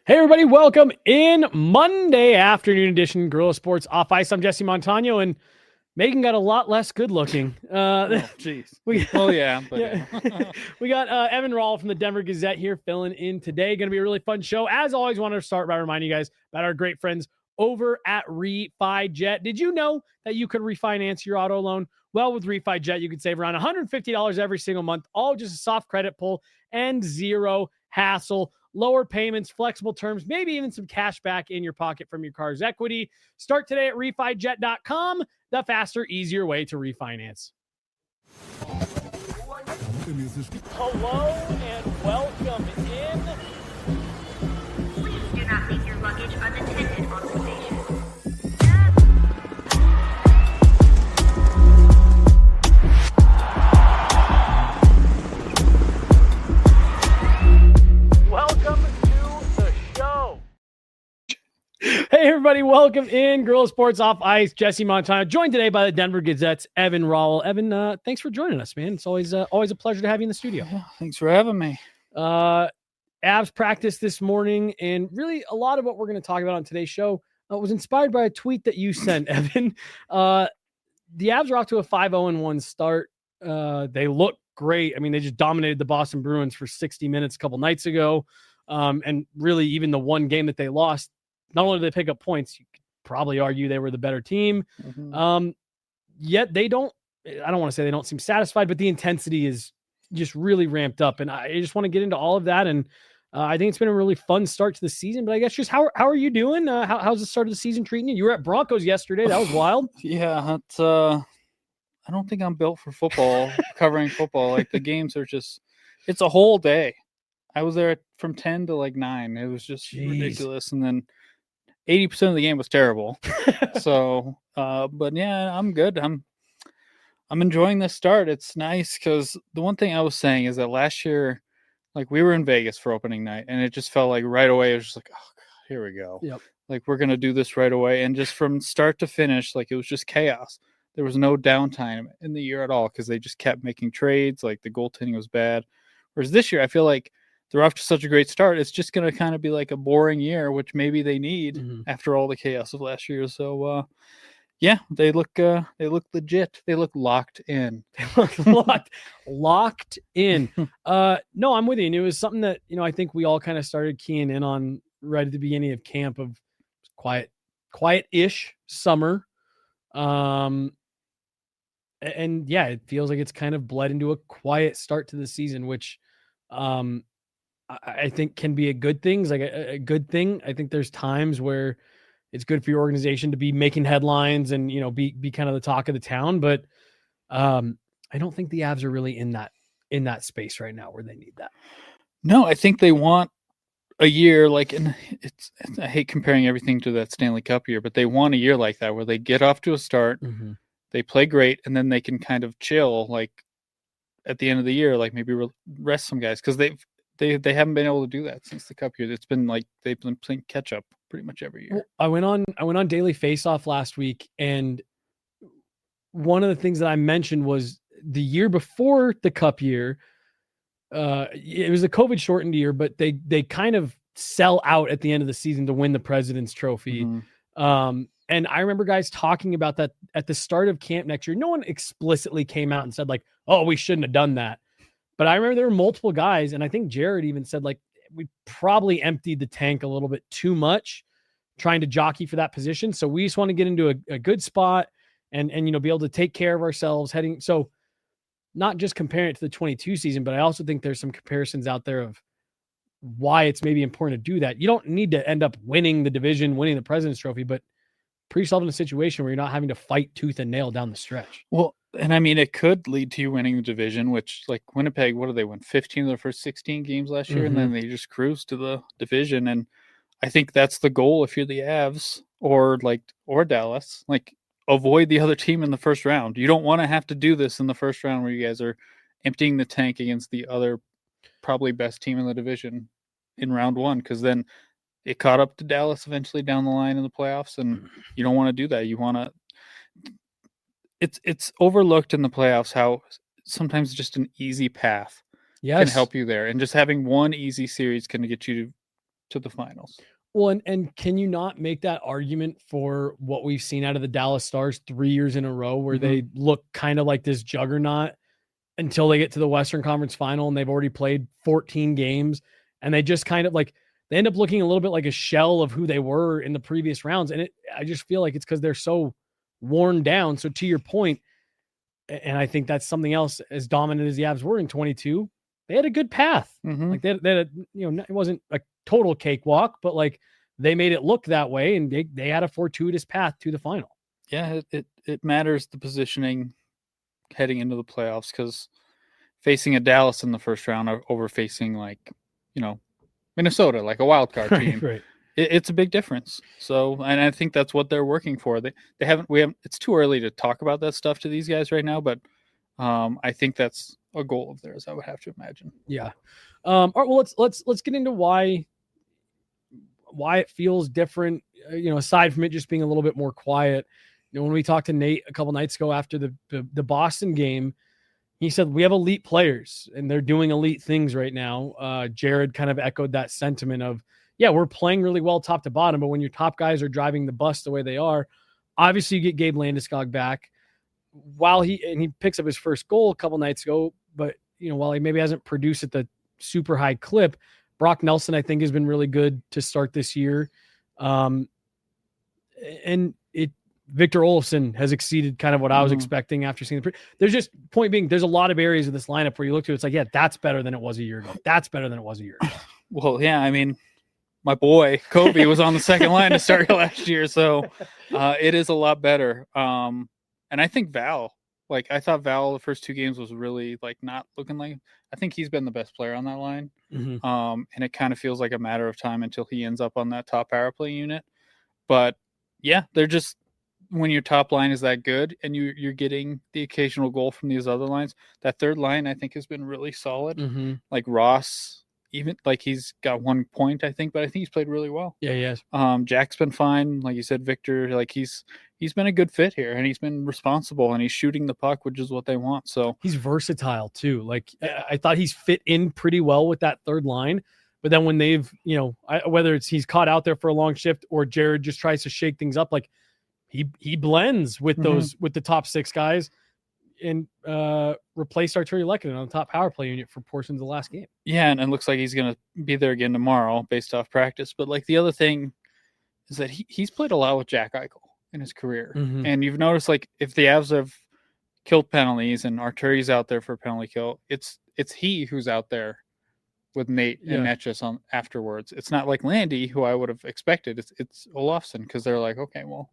Hey everybody, welcome in Monday afternoon edition Guerilla Sports Off Ice. I'm Jesse Montano, and Megan got a lot less good looking. Jeez. We We got Evan Rawal from the Denver Gazette here filling in today. Going to be a really fun show. As always, want to start by reminding you guys about our great friends over at RefiJet. Did you know that you could refinance your auto loan? Well, with RefiJet, you could save around $150 every single month, all just a soft credit pull and zero hassle. Lower payments, flexible terms, maybe even some cash back in your pocket from your car's equity. Start today at RefiJet.com, the faster, easier way to refinance. Hello and welcome in. Please do not leave your luggage unattended on the station. Welcome to the show. Hey, everybody. Welcome in. Guerilla Sports Off Ice. Jesse Montano, joined today by the Denver Gazette's Evan Rawal. Evan, thanks for joining us, man. It's always a pleasure to have you in the studio. Yeah, thanks for having me. Avs practice this morning, and really a lot of what we're going to talk about on today's show was inspired by a tweet that you sent, Evan. The Avs are off to a 5-0-1 start. They look great. I mean, they just dominated the Boston Bruins for 60 minutes a couple nights ago. And really, even the one game that they lost, not only did they pick up points, you could probably argue they were the better team. Mm-hmm. Yet I don't want to say they don't seem satisfied, but the intensity is just really ramped up. And I just want to get into all of that. And I think it's been a really fun start to the season. But I guess just how are you doing? How's the start of the season treating you? You were at Broncos yesterday. That was wild. Yeah, it's I don't think I'm built for football, covering football. Like the games are just, it's a whole day. I was there from 10 to like 9. It was just ridiculous. And then 80% of the game was terrible. So, but yeah, I'm good. I'm enjoying this start. It's nice because the one thing I was saying is that last year, like we were in Vegas for opening night, and it just felt like right away it was just like, oh God, here we go. Yep. Like we're gonna do this right away, and just from start to finish, like it was just chaos. There was no downtime in the year at all because they just kept making trades. Like the goaltending was bad. Whereas this year, I feel like they're off to such a great start. It's just going to kind of be like a boring year, which maybe they need after all the chaos of last year. So, yeah, they look legit. They look locked in. Locked in. No, I'm with you. And it was something that, I think we all kind of started keying in on right at the beginning of camp of quiet-ish summer. And yeah, it feels like it's kind of bled into a quiet start to the season, which I think can be a good thing. It's like a good thing. I think there's times where it's good for your organization to be making headlines and, be kind of the talk of the town. But I don't think the Avs are really in that space right now where they need that. No, I think they want a year like, and I hate comparing everything to that Stanley Cup year, but they want a year like that where they get off to a start. Mm-hmm. They play great, and then they can kind of chill, like at the end of the year, like maybe rest some guys because they haven't been able to do that since the Cup year. It's been like they've been playing catch up pretty much every year. Well, I went on Daily Faceoff last week, and one of the things that I mentioned was the year before the Cup year. It was a COVID shortened year, but they kind of sell out at the end of the season to win the President's Trophy. Mm-hmm. And I remember guys talking about that at the start of camp next year. No one explicitly came out and said like, oh, we shouldn't have done that. But I remember there were multiple guys, and I think Jared even said like, we probably emptied the tank a little bit too much trying to jockey for that position. So we just want to get into a good spot and be able to take care of ourselves heading. So not just comparing it to the 22 season, but I also think there's some comparisons out there of why it's maybe important to do that. You don't need to end up winning the division, winning the President's Trophy, but put yourself in a situation where you're not having to fight tooth and nail down the stretch. Well, and I mean, it could lead to you winning the division, which like Winnipeg, what did they win? 15 of their first 16 games last year. And then they just cruised to the division. And I think that's the goal. If you're the Avs or Dallas, like avoid the other team in the first round. You don't want to have to do this in the first round where you guys are emptying the tank against the other probably best team in the division in round one. Cause then it caught up to Dallas eventually down the line in the playoffs, and you don't want to do that. You want to. It's overlooked in the playoffs how sometimes just an easy path can help you there, and just having one easy series can get you to the finals. Well, and can you not make that argument for what we've seen out of the Dallas Stars 3 years in a row where they look kind of like this juggernaut until they get to the Western Conference Final and they've already played 14 games and they just kind of like they end up looking a little bit like a shell of who they were in the previous rounds. And I just feel like it's because they're so worn down. So to your point, and I think that's something else, as dominant as the Avs were in 22, they had a good path. Like they had it wasn't a total cakewalk, but like they made it look that way and they had a fortuitous path to the final. Yeah, it matters the positioning heading into the playoffs, because facing a Dallas in the first round over facing like, Minnesota, like a wild card team, Right. It's a big difference. So, and I think that's what they're working for. We haven't, it's too early to talk about that stuff to these guys right now, but I think that's a goal of theirs, I would have to imagine. Yeah. All right, well, let's get into why it feels different, aside from it just being a little bit more quiet. When we talked to Nate a couple nights ago after the Boston game, he said, we have elite players and they're doing elite things right now. Jared kind of echoed that sentiment of, yeah, we're playing really well top to bottom, but when your top guys are driving the bus the way they are, obviously you get Gabe Landeskog back while he picks up his first goal a couple nights ago, but while he maybe hasn't produced at the super high clip, Brock Nelson, I think, has been really good to start this year. Victor Olofsson has exceeded kind of what I was expecting after seeing there's just point being, there's a lot of areas of this lineup where you look to, it's like, yeah, that's better than it was a year ago. That's better than it was a year ago. Well, yeah, I mean, my boy Kobe was on the second line to start last year, so it is a lot better. And I think Val, I thought Val the first two games was really not looking like. I think he's been the best player on that line. And it kind of feels like a matter of time until he ends up on that top power play unit. But yeah, they're just, when your top line is that good and you're getting the occasional goal from these other lines, that third line I think has been really solid. Like Ross, even he's got 1 point, I think, but I think he's played really well. Yeah, he has. Jack's been fine. Like you said, Victor, he's been a good fit here and he's been responsible and he's shooting the puck, which is what they want. So he's versatile too. I thought he's fit in pretty well with that third line, but then when they've, whether it's he's caught out there for a long shift or Jared just tries to shake things up, he blends with those, with the top six guys and replaced Arturi Lehkonen on the top power play unit for portions of the last game. Yeah. And it looks like he's going to be there again tomorrow based off practice. But the other thing is that he's played a lot with Jack Eichel in his career. And you've noticed if the Avs have killed penalties and Arturi's out there for a penalty kill, it's he who's out there with Nate and Netchus on afterwards. It's not like Landy, who I would have expected. It's Olofsson, because they're like, okay, well,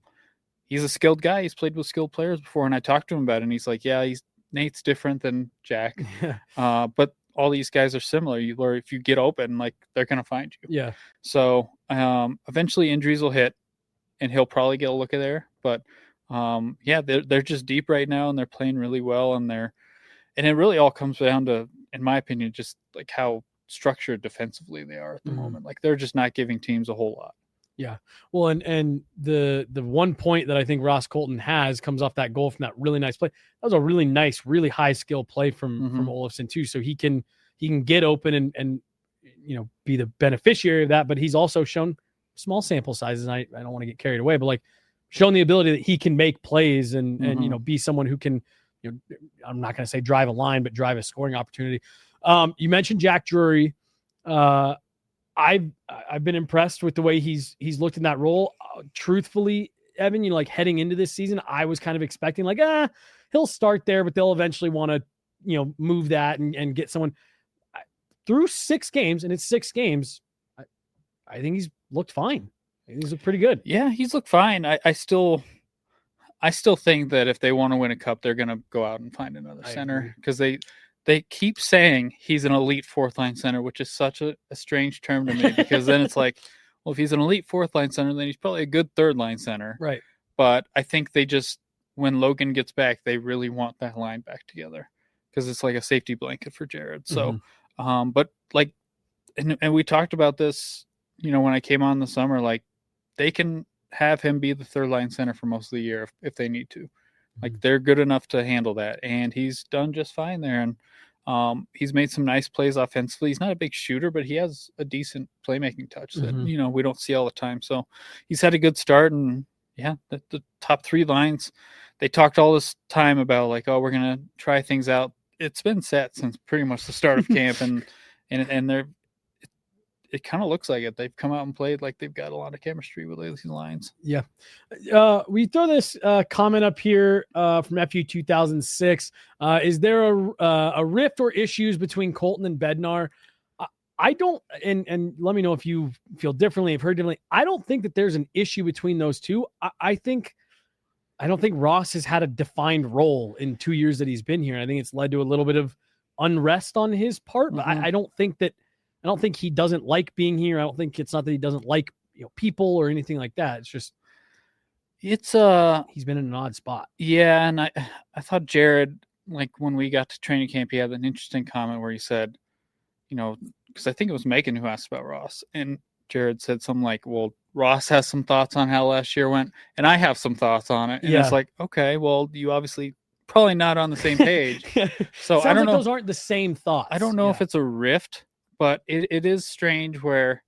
he's a skilled guy. He's played with skilled players before. And I talked to him about it and he's like, yeah, Nate's different than Jack. But all these guys are similar. If you get open, they're going to find you. Yeah. So eventually injuries will hit and he'll probably get a look at there. But they're just deep right now and they're playing really well. And it really all comes down to, in my opinion, just how structured defensively they are at the moment. They're just not giving teams a whole lot. Yeah. Well, and the 1 point that I think Ross Colton has comes off that goal from that really nice play. That was a really nice, really high skill play from Olofsson too. So he can get open and be the beneficiary of that, but he's also shown small sample sizes. I don't want to get carried away, but shown the ability that he can make plays and be someone who can, I'm not going to say drive a line, but drive a scoring opportunity. You mentioned Jack Drury. I've been impressed with the way he's looked in that role. Truthfully, Evan, heading into this season, I was kind of expecting he'll start there, but they'll eventually want to, move that and get someone through 6 games. And it's 6 games. I think he's looked fine. I think he's looked pretty good. Yeah, he's looked fine. I still think that if they want to win a cup, they're going to go out and find another center, because they keep saying he's an elite fourth line center, which is such a strange term to me, because then it's like, well, if he's an elite fourth line center, then he's probably a good third line center. Right. But I think they just, when Logan gets back, they really want that line back together, because it's like a safety blanket for Jared. So, but and we talked about this, when I came on in the summer, they can have him be the third line center for most of the year if they need to. They're good enough to handle that, and he's done just fine there. And He's made some nice plays offensively. He's not a big shooter, but he has a decent playmaking touch that, we don't see all the time. So he's had a good start. And yeah, the top three lines, they talked all this time about like, oh, we're going to try things out. It's been set since pretty much the start of camp, and it kind of looks like it. They've come out and played like they've got a lot of chemistry with these lines. Yeah. We throw this comment up here from FU 2006. Is there a rift or issues between Colton and Bednar? I don't, and let me know if you feel differently, have heard differently. I don't think that there's an issue between those two. I don't think Ross has had a defined role in 2 years that he's been here. I think it's led to a little bit of unrest on his part, but I don't think he doesn't like being here. I don't think it's not that he doesn't like people or anything like that. It's just he's been in an odd spot. Yeah, and I thought Jared, like when we got to training camp, he had an interesting comment where he said, because I think it was Megan who asked about Ross, and Jared said something like, well, Ross has some thoughts on how last year went, and I have some thoughts on it. And it's like, okay, well, you obviously probably not on the same page. So I don't know. Those aren't the same thoughts. I don't know if it's a rift, but it is strange where,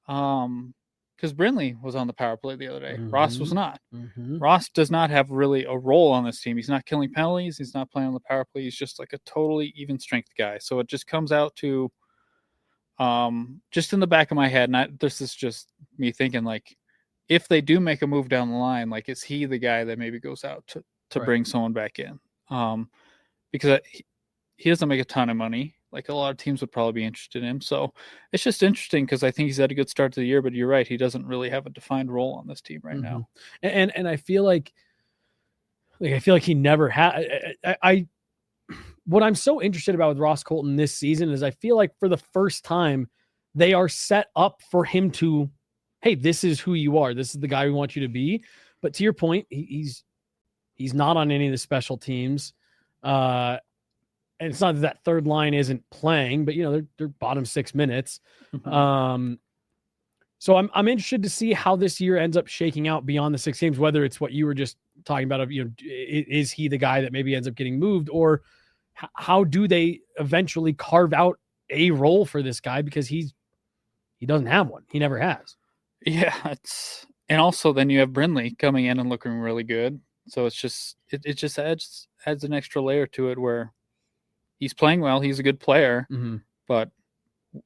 because Brindley was on the power play the other day. Ross was not. Ross does not have really a role on this team. He's not killing penalties. He's not playing on the power play. He's just like a totally even strength guy. So it just comes out to, just in the back of my head, and this is just me thinking, like, if they do make a move down the line, like, is he the guy that maybe goes out to bring someone back in? Because he doesn't make a ton of money. Like, a lot of teams would probably be interested in him. So it's just interesting because I think he's had a good start to the year, but you're right. He doesn't really have a defined role on this team right now. And I feel like he never had. What I'm so interested about with Ross Colton this season is I feel like for the first time they are set up for him to, hey, this is who you are. This is the guy we want you to be. But to your point, he's not on any of the special teams. And it's not that third line isn't playing, but they're bottom 6 minutes. So I'm interested to see how this year ends up shaking out beyond the 6 games, whether it's what you were just talking about of, is he the guy that maybe ends up getting moved, or how do they eventually carve out a role for this guy, because he doesn't have one. He never has. Yeah. And also then you have Brindley coming in and looking really good. So it's just, it just adds an extra layer to it where he's playing well. He's a good player, but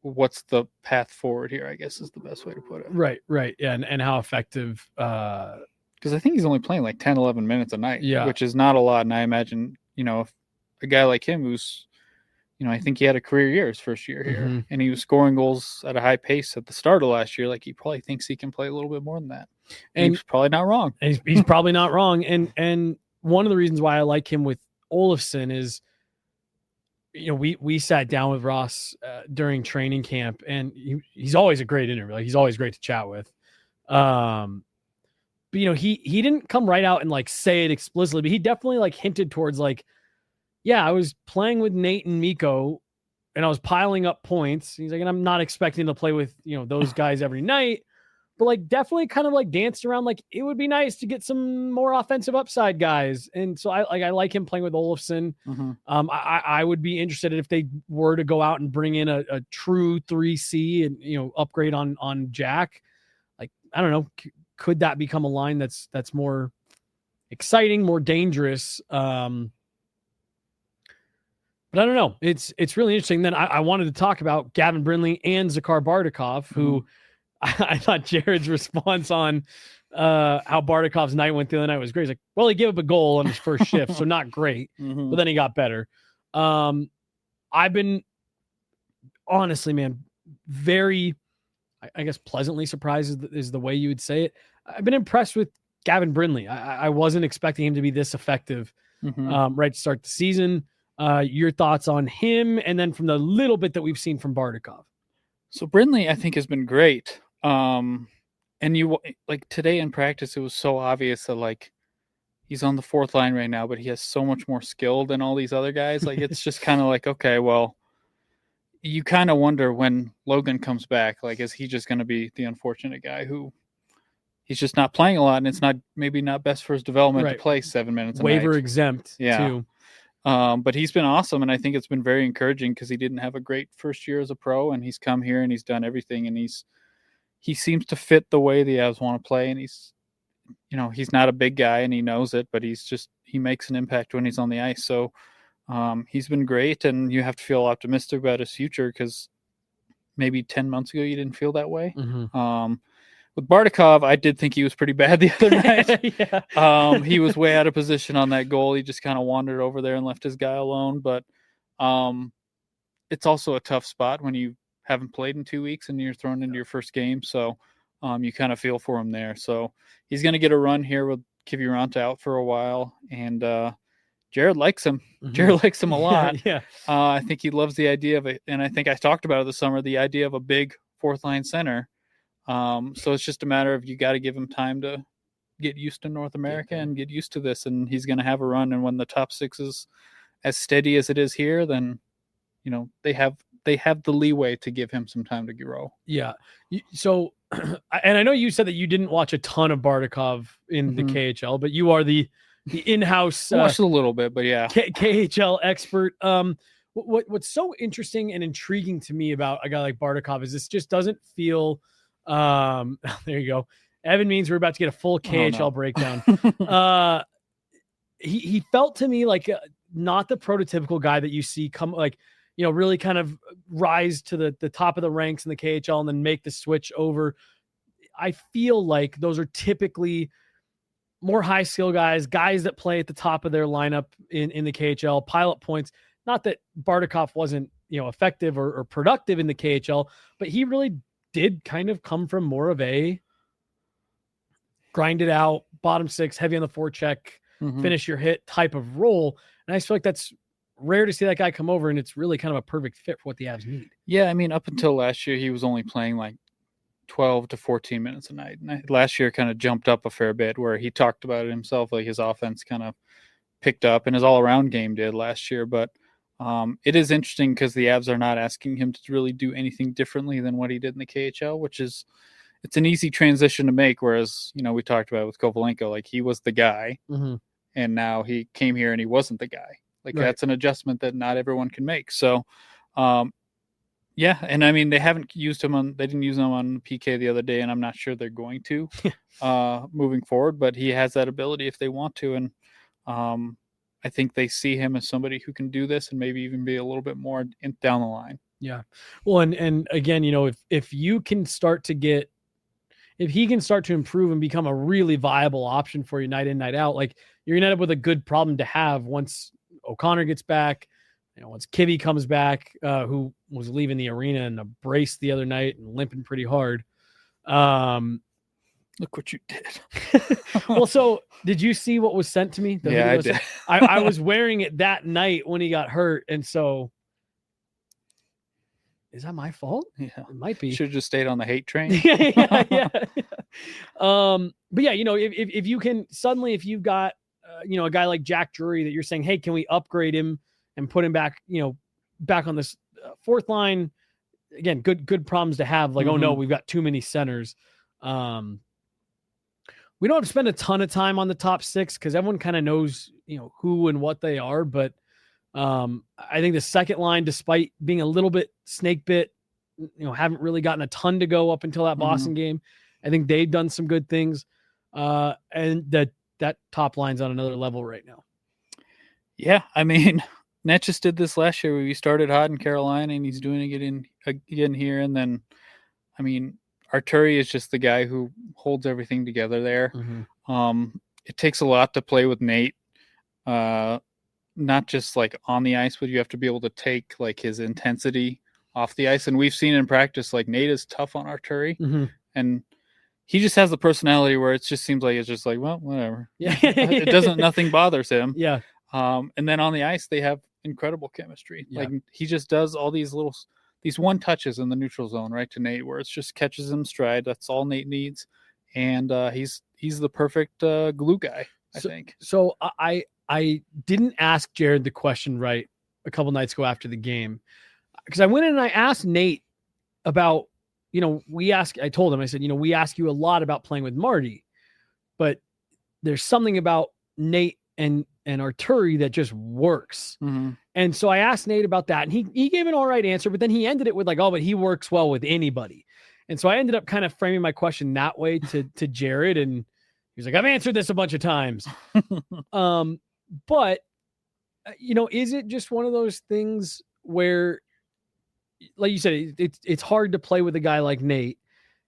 what's the path forward here, I guess, is the best way to put it. Right. Yeah. And how effective, because I think he's only playing like 10, 11 minutes a night, which is not a lot. And I imagine, if a guy like him who's, I think he had a career year his first year here, and he was scoring goals at a high pace at the start of last year. Like, he probably thinks he can play a little bit more than that. And he's probably not wrong. He's probably not wrong. And one of the reasons why I like him with Olofsson is, we sat down with Ross during training camp, and he's always a great interview. Like, he's always great to chat with. But he didn't come right out and like say it explicitly, but he definitely like hinted towards like, yeah, I was playing with Nate and Mikko and I was piling up points. He's like, and I'm not expecting to play with, those guys every night, but like definitely kind of like danced around. Like, it would be nice to get some more offensive upside guys. And so I like him playing with Olofsson. I would be interested if they were to go out and bring in a true 3C and, upgrade on Jack. Like, I don't know. Could that become a line that's more exciting, more dangerous? But I don't know. It's really interesting. Then I wanted to talk about Gavin Brindley and Zakhar Bardakov, who I thought Jared's response on how Bardakov's night went the other night was great. He's like, well, he gave up a goal on his first shift, so not great, but then he got better. I've been, honestly, man, very, I guess, pleasantly surprised is the way you would say it. I've been impressed with Gavin Brindley. I wasn't expecting him to be this effective right to start the season. Your thoughts on him, and then from the little bit that we've seen from Bardakov. So Brindley, I think, has been great. And you like today in practice, it was so obvious that like he's on the fourth line right now, but he has so much more skill than all these other guys. Like, it's just kind of like, okay, well, you kind of wonder when Logan comes back, like, is he just going to be the unfortunate guy who he's just not playing a lot, and it's maybe not best for his development to play 7 minutes a waiver night. exempt too. But he's been awesome, and I think it's been very encouraging because he didn't have a great first year as a pro, and he's come here and he's done everything, and he seems to fit the way the Avs want to play, and he's not a big guy and he knows it, but he makes an impact when he's on the ice. So he's been great, and you have to feel optimistic about his future because maybe 10 months ago you didn't feel that way. With Bardakov, I did think he was pretty bad the other night. He was way out of position on that goal. He just kind of wandered over there and left his guy alone. But it's also a tough spot when you haven't played in 2 weeks and you're thrown into your first game. So you kind of feel for him there. So he's going to get a run here with Kiviranta out for a while. And Jared likes him. Jared likes him a lot. I think he loves the idea of it. And I think I talked about it this summer, the idea of a big fourth line center. So it's just a matter of you got to give him time to get used to North America and get used to this, and he's going to have a run. And when the top six is as steady as it is here, then they have the leeway to give him some time to grow. Yeah. So, and I know you said that you didn't watch a ton of Bardakov in the KHL, but you are the in-house watched a little bit, but yeah, KHL expert. What's so interesting and intriguing to me about a guy like Bardakov is this just doesn't feel. There you go. Evan means we're about to get a full KHL breakdown. He felt to me like not the prototypical guy that you see come really kind of rise to the top of the ranks in the KHL and then make the switch over. I feel like those are typically more high skill guys that play at the top of their lineup in the KHL, pile up points. Not that Bardakov wasn't, effective or productive in the KHL, but he really did kind of come from more of a grind it out, bottom six, heavy on the forecheck, finish your hit type of role. And I just feel like that's rare to see that guy come over, and it's really kind of a perfect fit for what the Avs need. Yeah, I mean, up until last year, he was only playing like 12 to 14 minutes a night. And last year kind of jumped up a fair bit where he talked about it himself, like his offense kind of picked up and his all-around game did last year. But it is interesting because the Avs are not asking him to really do anything differently than what he did in the KHL, which is it's an easy transition to make. Whereas, we talked about with Kovalenko, like he was the guy and now he came here and he wasn't the guy. Like that's an adjustment that not everyone can make. So, yeah. And I mean, they didn't use him on PK the other day, and I'm not sure they're going to moving forward, but he has that ability if they want to. And I think they see him as somebody who can do this and maybe even be a little bit more down the line. Yeah. Well, and again, if you can start to if he can start to improve and become a really viable option for you night in, night out, like you're going to end up with a good problem to have once O'Connor gets back, once Kivy comes back, who was leaving the arena in a brace the other night and limping pretty hard. Look what you did. Well, so did you see what was sent to me? Yeah, I did. I was wearing it that night when he got hurt. And so is that my fault? Yeah, it might be. Should have just stayed on the hate train. yeah. But yeah, if you can suddenly, if you've got, a guy like Jack Drury that you're saying, hey, can we upgrade him and put him back, back on this fourth line? Again, good problems to have. Like, oh no, we've got too many centers. We don't have to spend a ton of time on the top six because everyone kind of knows, who and what they are. But I think the second line, despite being a little bit snake bit, haven't really gotten a ton to go up until that Boston game. I think they've done some good things. And that top line's on another level right now. Yeah. I mean, Net just did this last year where we started hot in Carolina and he's doing it again here. And then, I mean, Arturi is just the guy who holds everything together there. It takes a lot to play with Nate, not just like on the ice, but you have to be able to take like his intensity off the ice. And we've seen in practice, like Nate is tough on Arturi, and he just has the personality where it just seems like it's just like, well, whatever. Yeah, nothing bothers him. Yeah. And then on the ice, they have incredible chemistry. Yeah. Like he just does all these one touches in the neutral zone, right, to Nate, where it's just catches him stride. That's all Nate needs. And he's the perfect glue guy, I think. So I didn't ask Jared the question right a couple nights ago after the game, because I went in and I asked Nate about, I told him, I said, we ask you a lot about playing with Marty, but there's something about Nate and and Arturi that just works. Mm-hmm. And so I asked Nate about that, and he gave an all right answer, but then he ended it with like, oh, but he works well with anybody. And so I ended up kind of framing my question that way to Jared, and he was like, I've answered this a bunch of times. But is it just one of those things where, like you said, it's hard to play with a guy like Nate?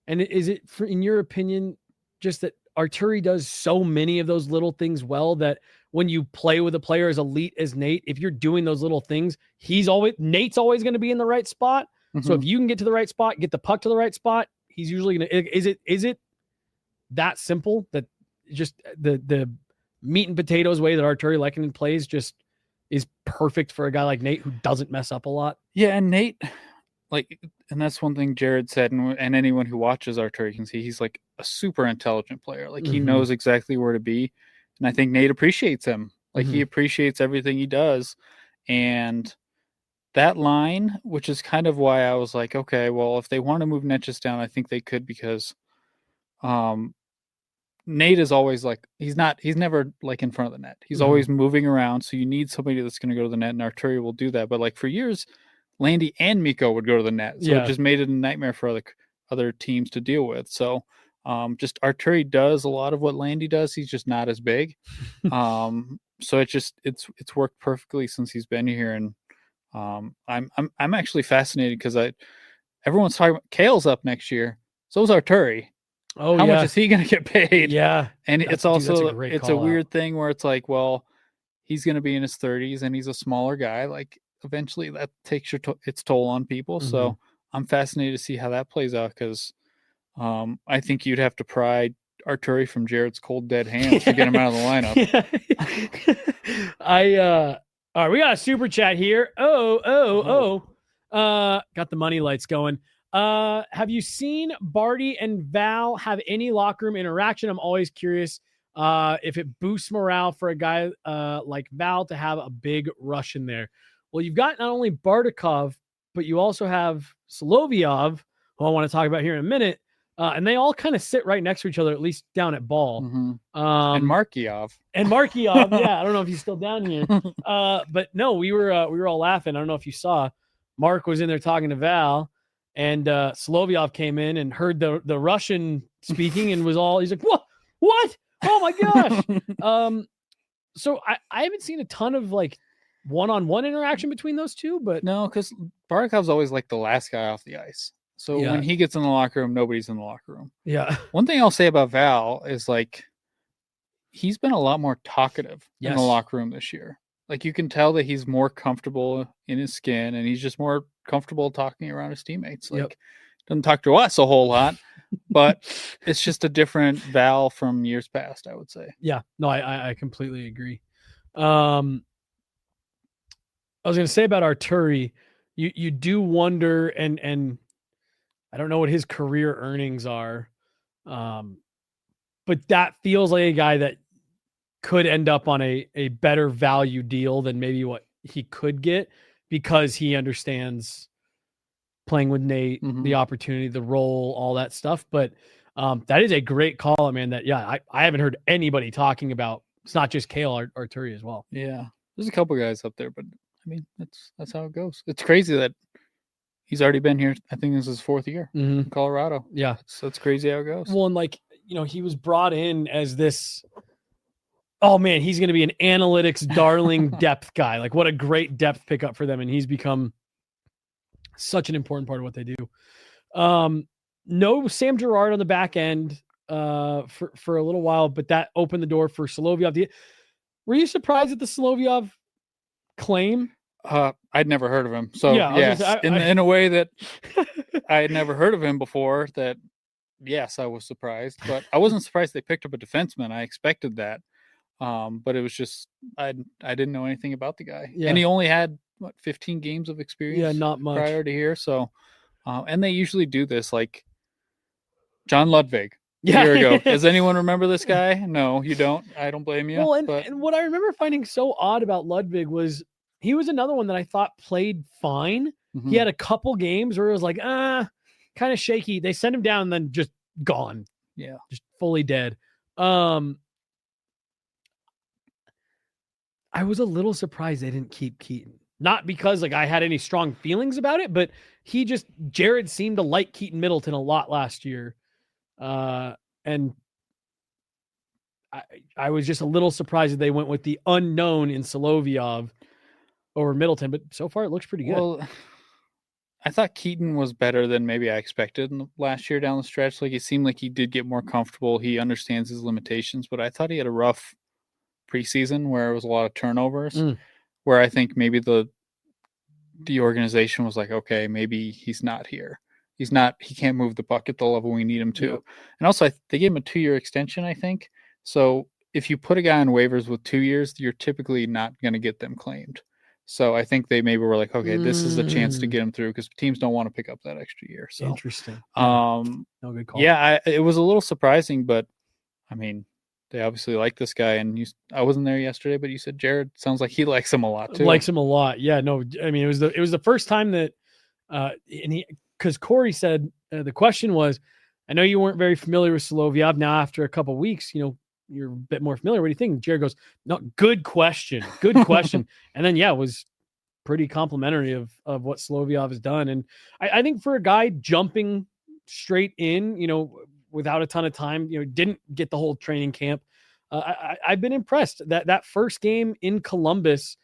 And is it, in your opinion, just that Arturi does so many of those little things well that when you play with a player as elite as Nate, if you're doing those little things, Nate's always going to be in the right spot. Mm-hmm. So if you can get to the right spot, get the puck to the right spot, he's usually going to. Is it that simple that just the meat and potatoes way that Arturi Lehkonen plays just is perfect for a guy like Nate who doesn't mess up a lot? Yeah, and Nate, and that's one thing Jared said, and anyone who watches Arturi can see he's like a super intelligent player. Like he knows exactly where to be, and I think Nate appreciates him. Like he appreciates everything he does, and that line, which is kind of why I was like, okay, well, if they want to move Netchus down, I think they could, because Nate is always like, he's never like in front of the net. He's always moving around. So you need somebody that's going to go to the net, and Arturi will do that. But like for years, Landy and Mikko would go to the net. So it just made it a nightmare for other teams to deal with. So just Arturi does a lot of what Landy does. He's just not as big. So it's worked perfectly since he's been here. And I'm actually fascinated because everyone's talking about Kale's up next year. So is Arturi. Oh, how much is he going to get paid? Yeah. And it's also, it's a weird thing where it's like, well, he's going to be in his 30s and he's a smaller guy. Like eventually that takes its toll on people. So I'm fascinated to see how that plays out, because I think you'd have to pry Arturi from Jared's cold dead hands to get him out of the lineup. All right, we got a super chat here. Got the money lights going. Have you seen Barty and Val have any locker room interaction? I'm always curious if it boosts morale for a guy like Val to have a big rush in there. Well, you've got not only Bartikov, but you also have Solovyov, who I want to talk about here in a minute. And they all kind of sit right next to each other, at least down at ball. And Markiev. Yeah, I don't know if he's still down here. But no, we were all laughing. I don't know if you saw. Mark was in there talking to Val, and Solovyov came in and heard the Russian speaking and he's like, what? Oh my gosh. So I haven't seen a ton of like one-on-one interaction between those two, but no, because Bartikov's always like the last guy off the ice. So when he gets in the locker room, nobody's in the locker room. Yeah. One thing I'll say about Val is like he's been a lot more talkative in the locker room this year. Like you can tell that he's more comfortable in his skin, and he's just more comfortable talking around his teammates. Like doesn't talk to us a whole lot, but it's just a different Val from years past, I would say. Yeah. No, I completely agree. I was going to say about Arturi, you do wonder, and I don't know what his career earnings are, but that feels like a guy that could end up on a better value deal than maybe what he could get, because he understands playing with Nate, the opportunity, the role, all that stuff. But that is a great call, man. That I haven't heard anybody talking about. It's not just Kale, Arturi as well. Yeah, there's a couple guys up there, but I mean that's how it goes. It's crazy that he's already been here. I think this is his 4th year in Colorado. Yeah, so it's crazy how it goes. Well, and he was brought in as this. Oh man, he's going to be an analytics darling depth guy. Like what a great depth pickup for them, and he's become such an important part of what they do. No Sam Girard on the back end for a little while, but that opened the door for Solovyov. Were you surprised at the Solovyov claim? I'd never heard of him. So yes, in a way that I had never heard of him before, that yes, I was surprised, but I wasn't surprised they picked up a defenseman. I expected that. But it was just, I didn't know anything about the guy. Yeah. And he only had 15 games of experience. Yeah, not much prior to here. So, and they usually do this, like John Ludwig a year ago. Does anyone remember this guy? No, you don't. I don't blame you. Well, and what I remember finding so odd about Ludwig was he was another one that I thought played fine. He had a couple games where it was like, kind of shaky. They sent him down and then just gone. Yeah. Just fully dead. I was a little surprised they didn't keep Keaton. Not because like I had any strong feelings about it, but Jared seemed to like Keaton Middleton a lot last year. And I was just a little surprised that they went with the unknown in Solovyov over Middleton, but so far it looks pretty good. Well, I thought Keaton was better than maybe I expected in the last year down the stretch. Like, it seemed like he did get more comfortable. He understands his limitations, but I thought he had a rough preseason where it was a lot of turnovers, where I think maybe the organization was like, okay, maybe he's not here. He can't move the puck at the level we need him to. Yep. And also, they gave him a 2-year extension, I think. So if you put a guy on waivers with 2 years, you're typically not going to get them claimed. So I think they maybe were like, okay, this is a chance to get him through, because teams don't want to pick up that extra year. So interesting. No, good call. Yeah, it was a little surprising, but I mean, they obviously like this guy. And I wasn't there yesterday, but you said Jared sounds like he likes him a lot too. Likes him a lot. Yeah, no, I mean, it was the first time that, because Corey said the question was, I know you weren't very familiar with Solovyov. Now after a couple of weeks, you're a bit more familiar. What do you think? Jared goes, no, good question. Good question. And then, it was pretty complimentary of what Solovyov has done. And I think for a guy jumping straight in, without a ton of time, didn't get the whole training camp. I've been impressed that first game in Columbus,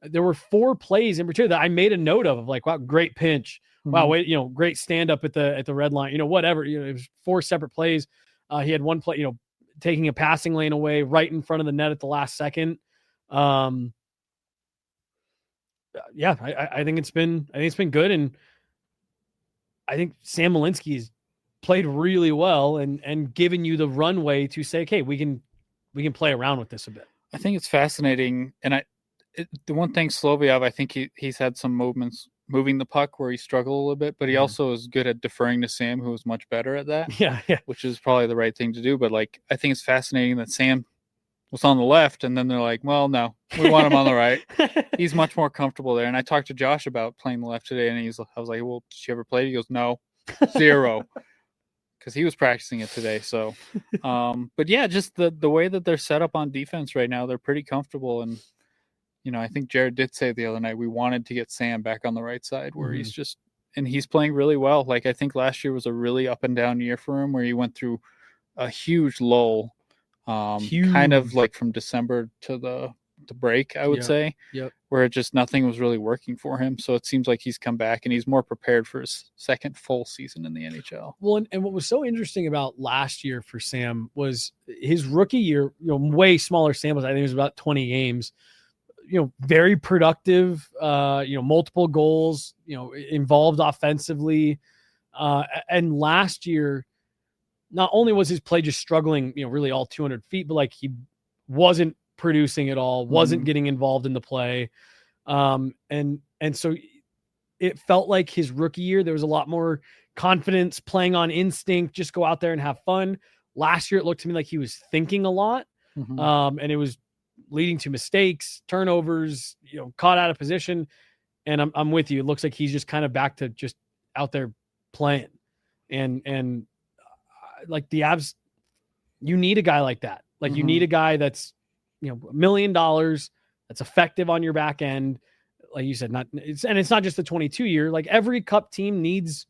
there were 4 plays in particular that I made a note of like, wow, great pinch. Wow. Wait, great stand up at the red line, whatever, it was 4 separate plays. He had one play, taking a passing lane away right in front of the net at the last second. I think it's been good. And I think Sam Malinsky's played really well and given you the runway to say, okay, we can play around with this a bit. I think it's fascinating. And the one thing Solovyov, I think he's had some movements moving the puck where he struggled a little bit, but he also is good at deferring to Sam, who was much better at that. Yeah. Which is probably the right thing to do. But like, I think it's fascinating that Sam was on the left, and then they're like, well, no, we want him on the right. He's much more comfortable there. And I talked to Josh about playing the left today, and I was like, well, did you ever play? He goes, no, 0. Because he was practicing it today. So, but yeah, just the way that they're set up on defense right now, they're pretty comfortable. And, I think Jared did say the other night, we wanted to get Sam back on the right side where he's playing really well. Like, I think last year was a really up and down year for him, where he went through a huge lull, kind of like from December to the break, I would say, where just nothing was really working for him. So it seems like he's come back and he's more prepared for his second full season in the NHL. Well, and what was so interesting about last year for Sam was his rookie year, way smaller samples. I think it was about 20 games, very productive, multiple goals, involved offensively. And last year, not only was his play just struggling, really all 200 feet, but like he wasn't producing at all, wasn't getting involved in the play. And so it felt like his rookie year, there was a lot more confidence, playing on instinct, just go out there and have fun. Last year, it looked to me like he was thinking a lot. And it was leading to mistakes, turnovers, caught out of position. And I'm with you. It looks like he's just kind of back to just out there playing. And like the Avs, you need a guy like that. Like you need a guy that's, $1 million, that's effective on your back end. Like you said, it's not just the 22 year, like every cup team needs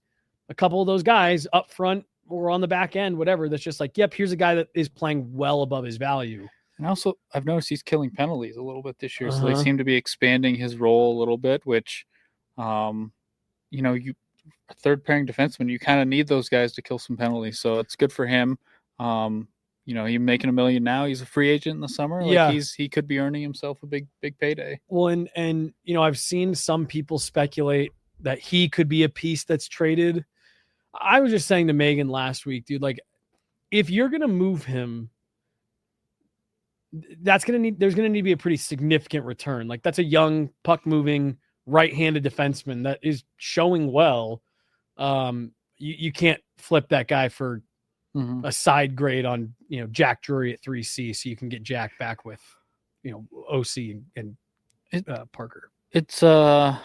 a couple of those guys up front or on the back end, whatever. That's just like, yep, here's a guy that is playing well above his value. And also, I've noticed he's killing penalties a little bit this year. So they seem to be expanding his role a little bit, which, you a third pairing defenseman, you kind of need those guys to kill some penalties. So it's good for him. He's making $1 million now. He's a free agent in the summer. Like he could be earning himself a big payday. Well, and I've seen some people speculate that he could be a piece that's traded. I was just saying to Megan last week, dude, like if you're going to move him, there's going to need to be a pretty significant return. Like that's a young puck moving right-handed defenseman that is showing well. You can't flip that guy for a side grade on, Jack Drury at 3C. So you can get Jack back with, OC and Parker. It's, I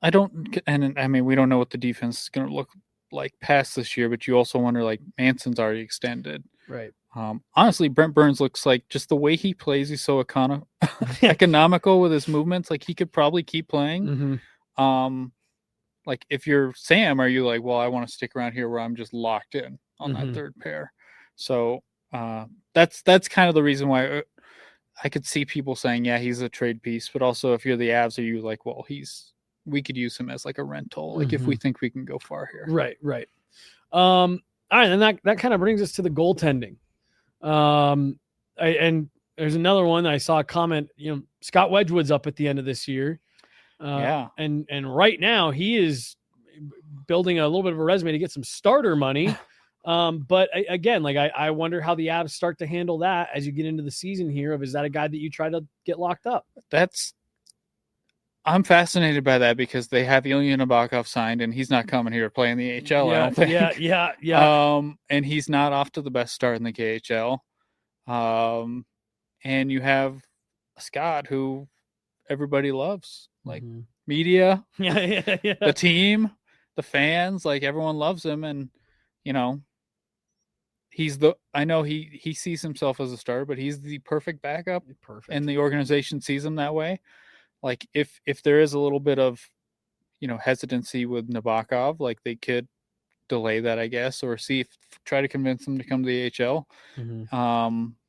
mean, we don't know what the defense is going to look like past this year, but you also wonder, like, Manson's already extended. Right. Honestly, Brent Burns looks like just the way he plays, he's so economical with his movements. Like he could probably keep playing. Mm-hmm. Like if you're Sam, are you like, well, I want to stick around here where I'm just locked in on Mm-hmm. that third pair? So that's kind of the reason why I could see people saying, yeah, he's a trade piece. But also, if you're the Avs, are you like, well, we could use him as like a rental, like if we think we can go far here. Right. All right, and that kind of brings us to the goaltending. And there's another one I saw a comment. Scott Wedgwood's up at the end of this year. And right now he is building a little bit of a resume to get some starter money. But again, like I wonder how the Avs start to handle that as you get into the season here. Is that a guy that you try to get locked up? I'm fascinated by that because they have Ilya Nabokov signed and he's not coming here to play in the AHL. I don't think. Yeah. And he's not off to the best start in the KHL. And you have Scott, who everybody loves, like media, the team, the fans, like everyone loves him. And, I know he sees himself as a starter, but he's the perfect backup. And the organization sees him that way. Like if there is a little bit of, hesitancy with Nabokov, like they could delay that, I guess, or try to convince him to come to the AHL.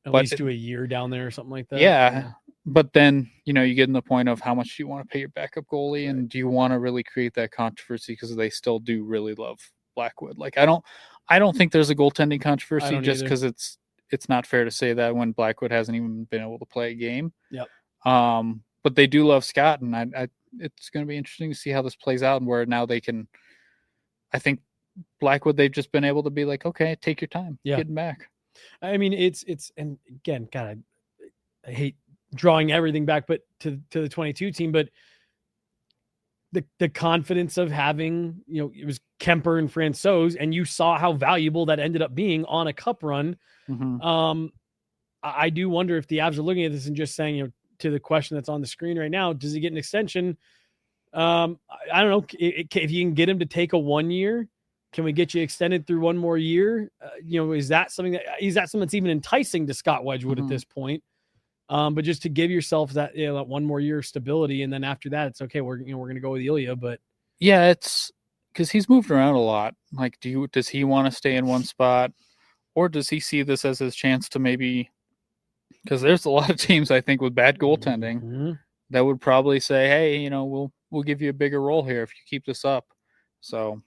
At least do a year down there or something like that. Yeah. But then, you get in the point of how much do you want to pay your backup goalie, and do you want to really create that controversy because they still do really love Blackwood. Like I don't think there's a goaltending controversy just because it's not fair to say that when Blackwood hasn't even been able to play a game. Yep. But they do love Scott, and it's going to be interesting to see how this plays out and where now they can. I think Blackwood, they've just been able to be like, okay, take your time, get him back. I mean, it's and again, God, I hate drawing everything back, but to the 22 team, but the confidence of having, it was Kemper and Francouz, and you saw how valuable that ended up being on a cup run. Mm-hmm. I do wonder if the Avs are looking at this and just saying, to the question that's on the screen right now, does he get an extension? I don't know if you can get him to take a 1 year. Can we get you extended through one more year? Is that something that's even enticing to Scott Wedgwood at this point? But just to give yourself that, that one more year of stability, and then after that, it's okay. We're going to go with Ilya, but yeah, it's because he's moved around a lot. Like, does he want to stay in one spot, or does he see this as his chance to maybe? Because there's a lot of teams, I think, with bad goaltending that would probably say, hey, we'll give you a bigger role here if you keep this up. So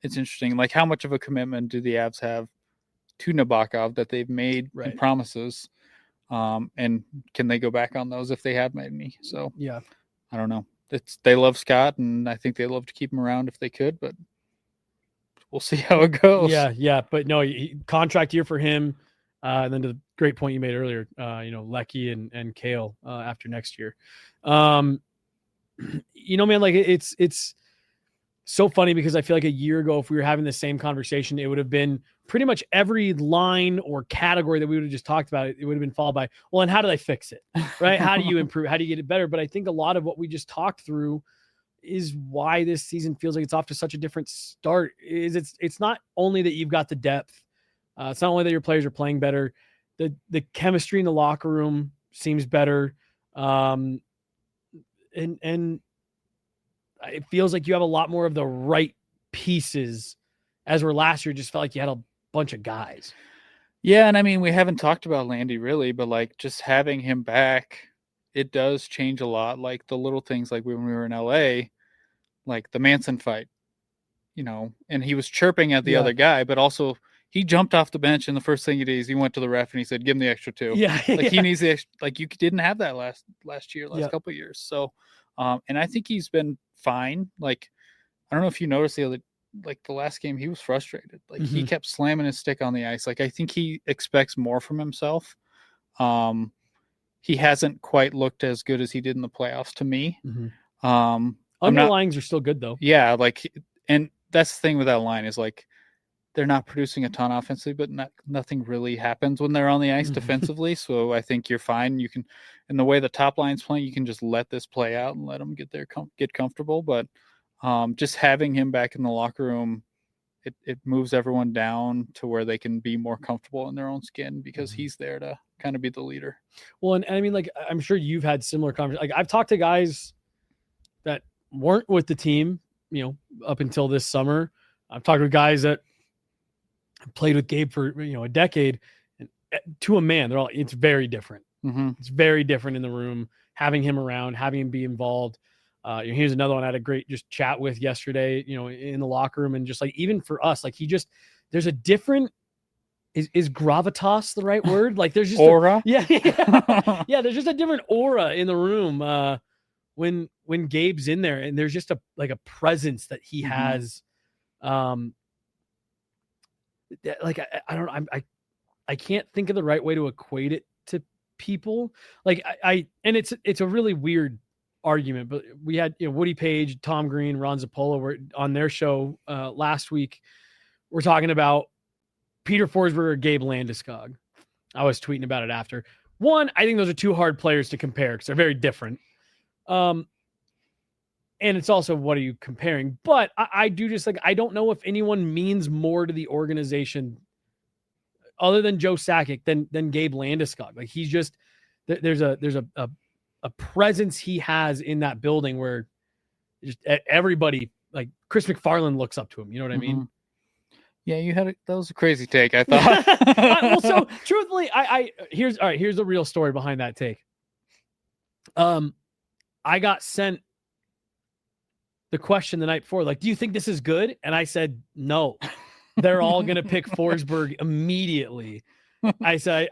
it's interesting. Like, how much of a commitment do the Avs have to Nabokov that they've made promises? And can they go back on those if they have made any? So yeah, I don't know. They love Scott, and I think they love to keep him around if they could, but we'll see how it goes. Yeah. But no, contract year for him. And then to the great point you made earlier, Lecky and Kale after next year. Man, like it's so funny because I feel like a year ago, if we were having the same conversation, it would have been pretty much every line or category that we would have just talked about. It would have been followed by, well, and how do they fix it? Right? How do you improve? How do you get it better? But I think a lot of what we just talked through is why this season feels like it's off to such a different start. It's not only that you've got the depth. It's not only that your players are playing better. The chemistry in the locker room seems better. And it feels like you have a lot more of the right pieces, as where last year just felt like you had a bunch of guys. Yeah, and I mean, we haven't talked about Landy really, but like just having him back, it does change a lot. Like the little things, like when we were in LA, like the Manson fight, and he was chirping at the other guy, but also he jumped off the bench, and the first thing he did is he went to the ref and he said, "Give him the extra 2." He needs the extra. Like you didn't have that last couple of years. So, and I think he's been fine. Like I don't know if you noticed the last game, he was frustrated. Like he kept slamming his stick on the ice. Like I think he expects more from himself. He hasn't quite looked as good as he did in the playoffs to me. Underlyings are still good though. Yeah, and that's the thing with that line is like they're not producing a ton offensively, but nothing really happens when they're on the ice defensively. So I think you're fine. You can, and the way the top line's playing, you can just let this play out and let them get comfortable. But just having him back in the locker room, it moves everyone down to where they can be more comfortable in their own skin because Mm-hmm. he's there to kind of be the leader. Well, and I mean, like, I'm sure you've had similar conversations. Like, I've talked to guys that weren't with the team, up until this summer. I've talked with guys that played with Gabe for, a decade, and to a man, it's very different. Mm-hmm. It's very different in the room, having him around, having him be involved. Here's another one I had a great just chat with yesterday, in the locker room, and just like, even for us, like, there's a different, is gravitas the right word? Like, there's just aura. Yeah. There's just a different aura in the room when Gabe's in there, and there's just a presence that he has. Like, I don't know. I can't think of the right way to equate it to people. Like, and it's a really weird argument, but we had Woody Page, Tom Green, Ron Zappola were on their show last week. We're talking about Peter Forsberg, Gabe Landeskog. I was tweeting about it after. One, I think those are two hard players to compare because they're very different. And it's also, what are you comparing? But I do just, like, I don't know if anyone means more to the organization other than Joe Sakic than Gabe Landeskog. Like, he's just, there's a presence he has in that building where just everybody, like Chris McFarland, looks up to him. You know what I mean? Yeah, that was a crazy take, I thought. Well, so truthfully, here's the real story behind that take. I got sent the question the night before, like, do you think this is good? And I said, no, they're all going to pick Forsberg immediately. I said,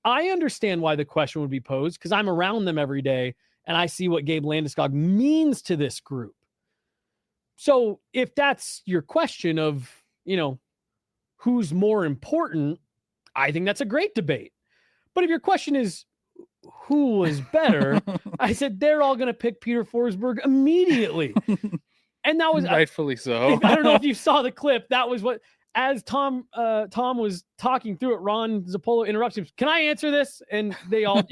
I understand why the question would be posed, because I'm around them every day and I see what Gabe Landeskog means to this group. So if that's your question of, who's more important, I think that's a great debate. But if your question is who was better, I said they're all going to pick Peter Forsberg immediately. And that was rightfully so. I don't know if you saw the clip. That was what, as Tom was talking through it, Ron Zappola interrupts him. Can I answer this? And they all,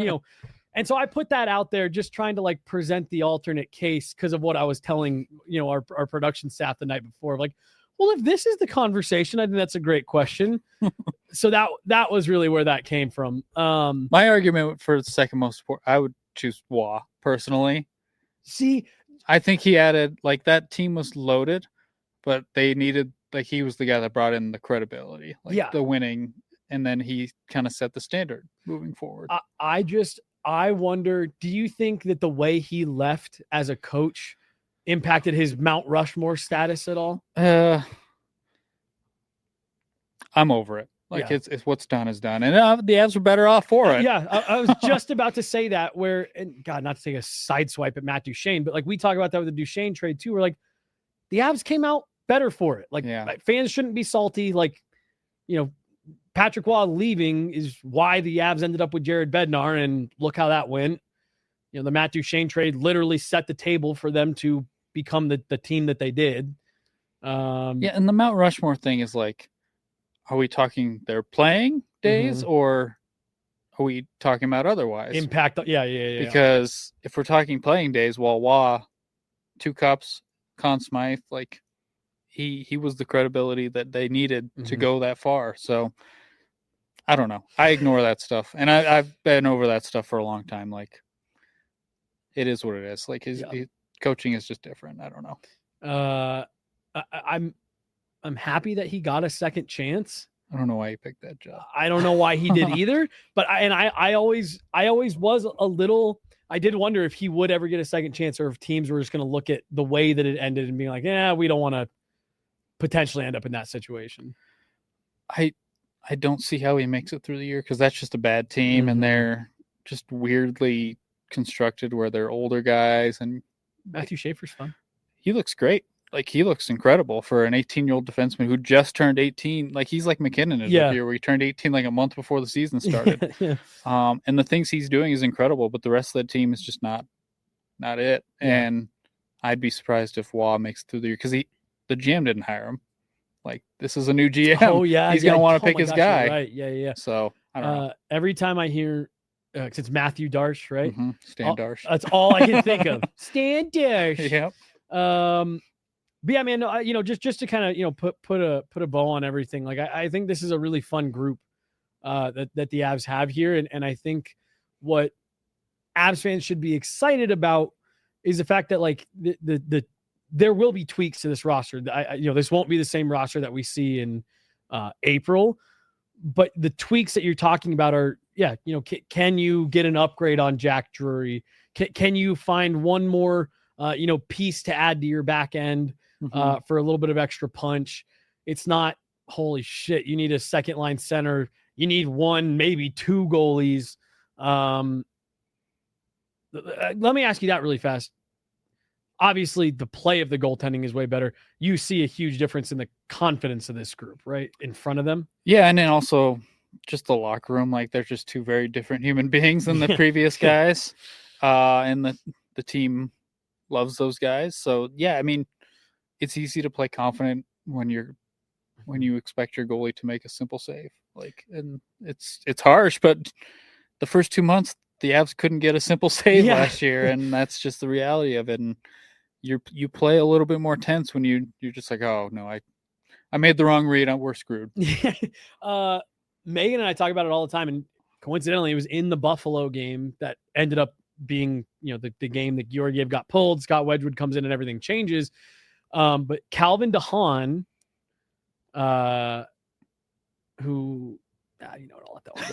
and so I put that out there, just trying to, like, present the alternate case because of what I was telling, our production staff the night before. Like, well, if this is the conversation, I think that's a great question. So that was really where that came from. My argument for the second most support, I would choose Waugh personally. See, I think he added, like, that team was loaded, but they needed, like, he was the guy that brought in the credibility, like, the winning, and then he kind of set the standard moving forward. I wonder, do you think that the way he left as a coach impacted his Mount Rushmore status at all? I'm over it. Like, it's what's done is done, and the Avs were better off for it. Yeah, I was just about to say that. And God, not to take a side swipe at Matt Duchene, but, like, we talk about that with the Duchene trade too. We're like, the Avs came out better for it. Like, fans shouldn't be salty. Like, Patrick Waugh leaving is why the Avs ended up with Jared Bednar, and look how that went. The Matt Duchene trade literally set the table for them to become the team that they did. And the Mount Rushmore thing is, like, are we talking their playing days or are we talking about otherwise? Impact. Yeah. Because if we're talking playing days, well, Waugh, 2 cups, Conn Smythe, like, he was the credibility that they needed to go that far. So I don't know. I ignore that stuff. And I've been over that stuff for a long time. Like, it is what it is. Like, his coaching is just different. I don't know. I'm happy that he got a second chance. I don't know why he picked that job. I don't know why he did either, but I always was a little, I did wonder if he would ever get a second chance, or if teams were just going to look at the way that it ended and being like, yeah, we don't want to potentially end up in that situation. I don't see how he makes it through the year, because that's just a bad team, and they're just weirdly constructed where they're older guys. And Matthew Schaefer's fun. He looks great. Like, he looks incredible for an 18-year-old defenseman who just turned 18. Like, he's like McKinnon is up here, where he turned 18 like a month before the season started. And the things he's doing is incredible, but the rest of the team is just not it. And I'd be surprised if Waugh makes it through the year, because the GM didn't hire him. Like, this is a new GM. Oh yeah, he's gonna want to pick his guy. Right? Yeah. So I don't know. Every time I hear, cause it's Matthew Darsh, right? Stan Darsh. That's all I can think of. Stan Darsh. Yep. But yeah, man, just to kind of, put a bow on everything. Like, I think this is a really fun group that the Avs have here. And I think what Avs fans should be excited about is the fact that like there will be tweaks to this roster. This won't be the same roster that we see in April, but the tweaks that you're talking about are, can you get an upgrade on Jack Drury? Can you find one more, piece to add to your back end for a little bit of extra punch? It's not, holy shit, you need a second line center. You need one, maybe two goalies. Let me ask you that really fast. Obviously, the play of the goaltending is way better. You see a huge difference in the confidence of this group, right? In front of them. Yeah, and then also just the locker room. Like, they're just two very different human beings than the previous guys. And the team loves those guys. So, yeah, I mean, it's easy to play confident when you expect your goalie to make a simple save. Like, and it's harsh, but the first 2 months, the Avs couldn't get a simple save last year, and that's just the reality of it. And you play a little bit more tense when you're just like, oh no, I made the wrong read. We're screwed. Megan and I talk about it all the time, and coincidentally, it was in the Buffalo game that ended up being, the game that Georgiev got pulled. Scott Wedgwood comes in and everything changes. But Calvin DeHaan, who, I'll let that one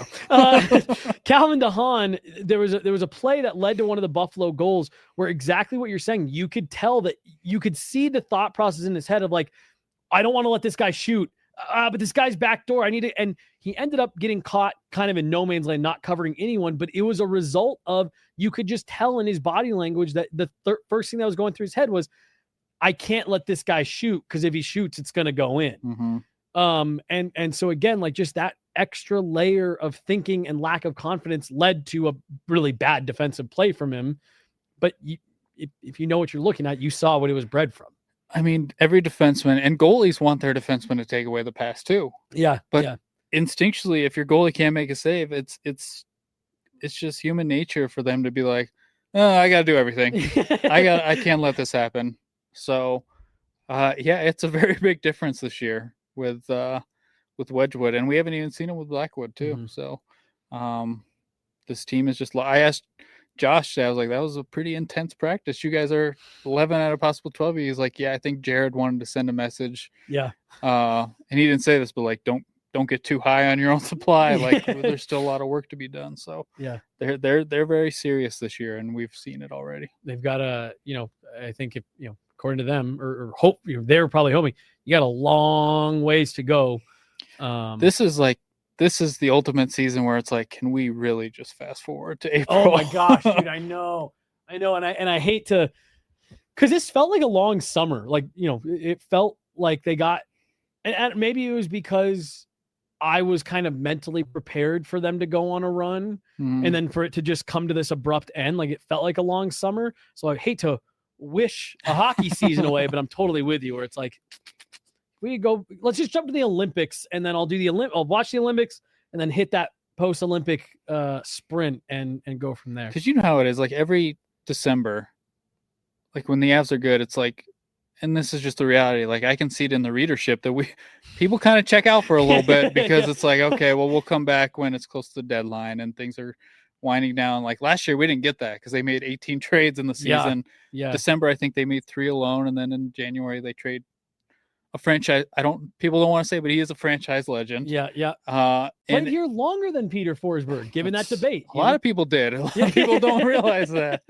go. Calvin DeHaan, there was a play that led to one of the Buffalo goals where exactly what you're saying, you could tell that you could see the thought process in his head of like, I don't want to let this guy shoot, but this guy's backdoor, I need it. And he ended up getting caught kind of in no man's land, not covering anyone, but it was a result of, you could just tell in his body language that the first thing that was going through his head was, I can't let this guy shoot, because if he shoots, it's going to go in. And so again, like, just that extra layer of thinking and lack of confidence led to a really bad defensive play from him. But if you know what you're looking at, you saw what it was bred from. I mean, every defenseman and goalies want their defenseman to take away the pass too. Yeah. But instinctually, if your goalie can't make a save, it's just human nature for them to be like, oh, I got to do everything. I can't let this happen. So, it's a very big difference this year with Wedgwood, and we haven't even seen him with Blackwood too. So, this team is just. I asked Josh, I was like, that was a pretty intense practice. You guys are 11 out of possible 12. He's like, yeah, I think Jared wanted to send a message. Yeah. And he didn't say this, but like, don't get too high on your own supply. Like, there's still a lot of work to be done. So yeah, they're very serious this year, and we've seen it already. They've got I think if, according to them, or hope, they're probably hoping, you got a long ways to go. This is the ultimate season where it's like, can we really just fast forward to April? Oh my gosh, dude, I know. And I hate to, cause this felt like a long summer. Like, it felt like they got, and maybe it was because I was kind of mentally prepared for them to go on a run and then for it to just come to this abrupt end. Like, it felt like a long summer. So I hate to wish a hockey season away, but I'm totally with you where it's like, let's just jump to the Olympics, and then I'll watch the Olympics and then hit that post-Olympic sprint and go from there. Because you know how it is, like every December, like when the Avs are good, it's like, and this is just the reality, like I can see it in the readership that people kind of check out for a little bit because it's like, okay, well, we'll come back when it's close to the deadline and things are winding down. Like last year, we didn't get that because they made 18 trades in the season. Yeah. December, I think they made 3 alone, and then in January they trade a franchise. People don't want to say, but he is a franchise legend. Yeah. And here longer than Peter Forsberg, given that debate. A lot of people did. A lot of people don't realize that.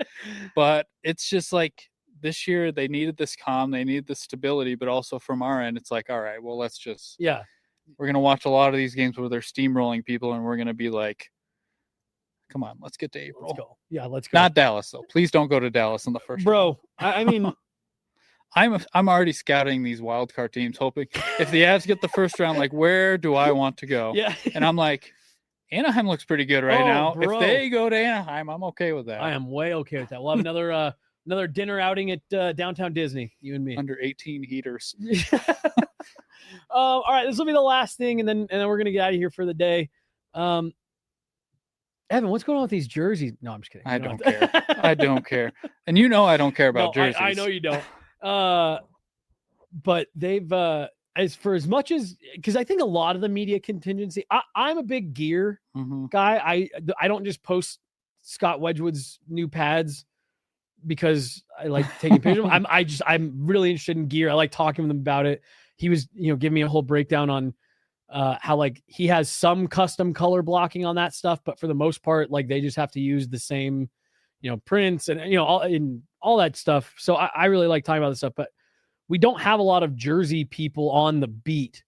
But it's just like this year they needed this calm, they needed this stability, but also from our end, it's like, all right, well, let's just we're gonna watch a lot of these games where they're steamrolling people, and we're gonna be like, come on, let's get to April. Let's go. Yeah, let's go. Not Dallas though. Please don't go to Dallas in the first round. I mean. I'm already scouting these wild card teams, hoping if the Avs get the first round, like where do I want to go? Yeah. And I'm like, Anaheim looks pretty good right now. Bro. If they go to Anaheim, I'm okay with that. I am way okay with that. We'll have another dinner outing at downtown Disney, you and me. Under 18 heaters. All right, this will be the last thing, and then we're gonna get out of here for the day. Evan, what's going on with these jerseys? No, I'm just kidding. I don't care. I don't care. And I don't care about jerseys. I know you don't. but they've as much as, because I think a lot of the media contingency, I'm a big gear guy. I don't just post Scott Wedgwood's new pads because I like taking pictures. I'm really interested in gear. I like talking to them about it. He was, giving me a whole breakdown on how like he has some custom color blocking on that stuff, but for the most part, like they just have to use the same, prints and all that stuff. So I really like talking about this stuff, but we don't have a lot of Jersey people on the beat.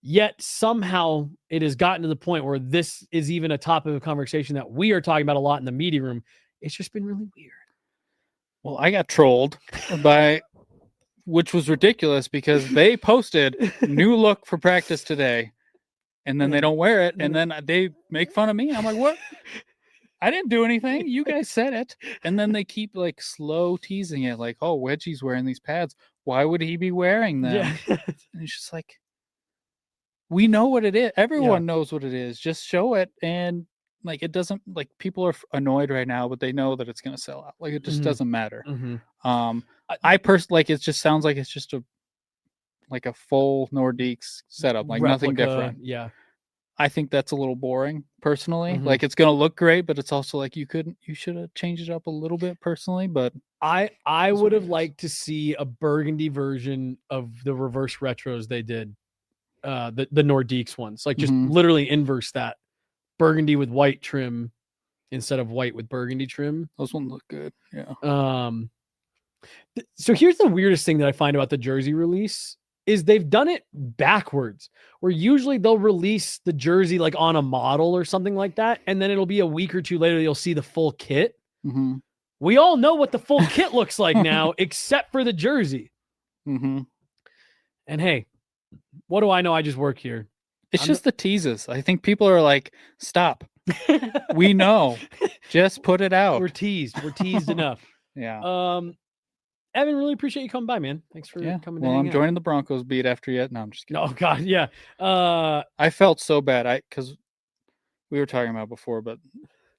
Yet somehow it has gotten to the point where this is even a topic of conversation that we are talking about a lot in the media room. It's just been really weird. Well, I got trolled which was ridiculous because they posted new look for practice today and then they don't wear it. And then they make fun of me. I'm like, what? I didn't do anything. You guys said it. And then they keep like slow teasing it. Like, oh, Wedgie's wearing these pads. Why would he be wearing them? Yeah. And it's just like, we know what it is. Everyone knows what it is. Just show it. And like, it doesn't, like, people are annoyed right now, but they know that it's going to sell out. Like, it just doesn't matter. I personally, like, it just sounds like it's just a full Nordiques setup, like Replica, nothing different. Yeah. I think that's a little boring personally. Like, it's going to look great, but it's also like, you should have changed it up a little bit personally, but I would have liked to see a burgundy version of the reverse retros they did. The Nordiques ones, like just literally inverse that. Burgundy with white trim instead of white with burgundy trim. Those ones look good. Yeah. So here's the weirdest thing that I find about the jersey release is they've done it backwards, where usually they'll release the jersey like on a model or something like that, and then it'll be a week or two later you'll see the full kit. We all know what the full kit looks like now, except for the jersey. And hey, what do I know? I just work here. It's just the teases. I think people are like, stop. We know. Just put it out. We're teased. We're teased enough. Yeah. Evan, really appreciate you coming by, man. Thanks for coming. Well, I'm joining the Broncos beat after yet. No, I'm just kidding. Oh God, yeah. I felt so bad. Because we were talking about before, but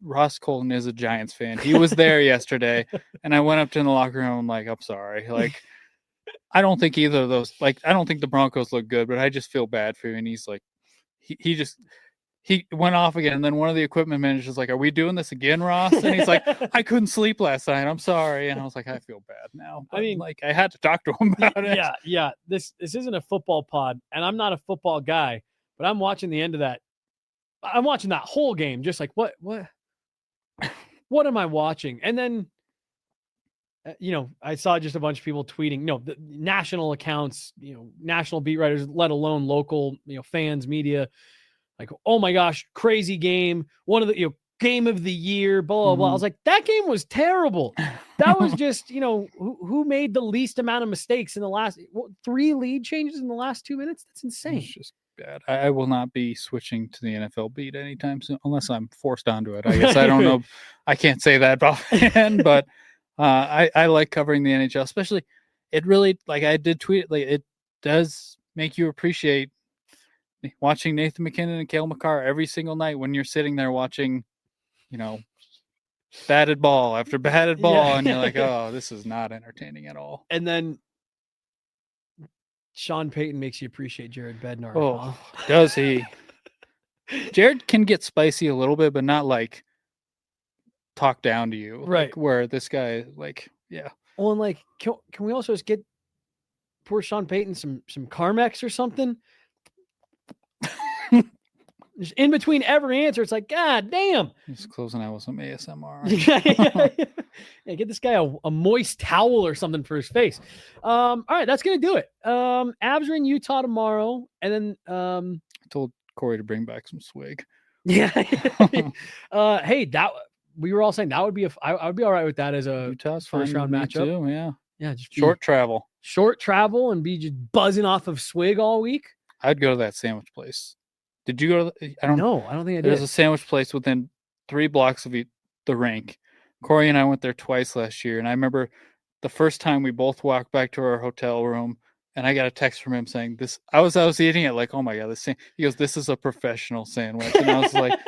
Ross Colton is a Giants fan. He was there yesterday, and I went up to the locker room. I'm like, I'm sorry. Like, I don't think either of those. Like, I don't think the Broncos look good, but I just feel bad for you. And he's like, he went off again. And then one of the equipment managers was like, are we doing this again, Ross? And he's like, I couldn't sleep last night. I'm sorry. And I was like, I feel bad now. But, I mean, like, I had to talk to him about it. Yeah. This isn't a football pod, and I'm not a football guy, but I'm watching the end of that. I'm watching that whole game, just like, what am I watching? And then, I saw just a bunch of people tweeting, the national accounts, national beat writers, let alone local, fans, media, like, oh my gosh, crazy game. One of the, game of the year, blah, blah, blah. I was like, that game was terrible. That was just, who made the least amount of mistakes in the last 3 lead changes in the last 2 minutes? That's insane. It's just bad. I will not be switching to the NFL beat anytime soon, unless I'm forced onto it. I guess I don't know. I can't say that offhand, but I like covering the NHL, especially. It really, like, I did tweet it, like, it does make you appreciate watching Nathan McKinnon and Cale Makar every single night when you're sitting there watching, batted ball after batted ball, and you're like, oh, this is not entertaining at all. And then Sean Payton makes you appreciate Jared Bednar. Oh, does he? Jared can get spicy a little bit, but not like talk down to you, right? Like, where this guy, like, yeah. Well, and like, can we also just get poor Sean Payton some Carmex or something? Just in between every answer, it's like, God damn. He's closing out with some ASMR. Yeah, get this guy a moist towel or something for his face. All right, that's gonna do it. Avs are in Utah tomorrow, and then I told Corey to bring back some swig. Yeah. Hey, that we were all saying that would be I would be all right with that as a Utah's first round matchup. Too, yeah. Yeah, just short travel and be just buzzing off of swig all week. I'd go to that sandwich place. Did you go to I don't think I did. There's a sandwich place within 3 blocks of the rink. Corey and I went there twice last year, and I remember the first time we both walked back to our hotel room, and I got a text from him saying this. I was eating it like, oh my God, he goes, this is a professional sandwich. And I was like,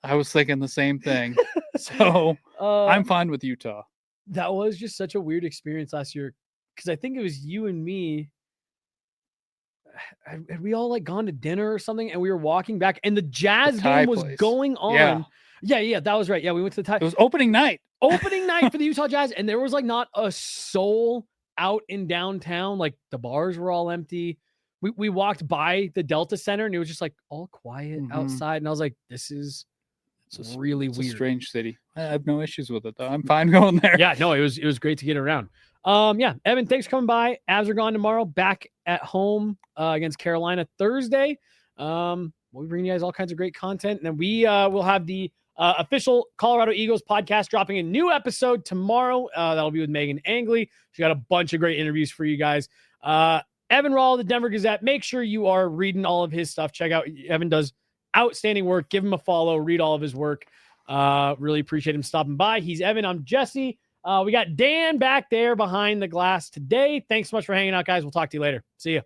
I was thinking the same thing. So I'm fine with Utah. That was just such a weird experience last year, because I think it was you and me had we all like gone to dinner or something, and we were walking back, and the Jazz The Thai game was place. going on. Yeah, that was right. Yeah, we went to the Thai. It was opening night. Opening night for the Utah Jazz, and there was like not a soul out in downtown. Like the bars were all empty. We walked by the Delta Center, and it was just like all quiet outside. And I was like, this is really It's weird. a strange city. I have no issues with it though. I'm fine going there. Yeah, no, it was great to get around. Yeah, Evan, thanks for coming by. Avs are gone tomorrow. Back at home against Carolina Thursday. We'll bring you guys all kinds of great content, and then we will have the official Colorado Eagles podcast dropping a new episode tomorrow. That'll be with Megan Angley. She got a bunch of great interviews for you guys. Evan Rawal, the Denver Gazette. Make sure you are reading all of his stuff. Check out Evan does outstanding work. Give him a follow. Read all of his work. Really appreciate him stopping by. He's Evan. I'm Jesse. We got Dan back there behind the glass today. Thanks so much for hanging out, guys. We'll talk to you later. See you.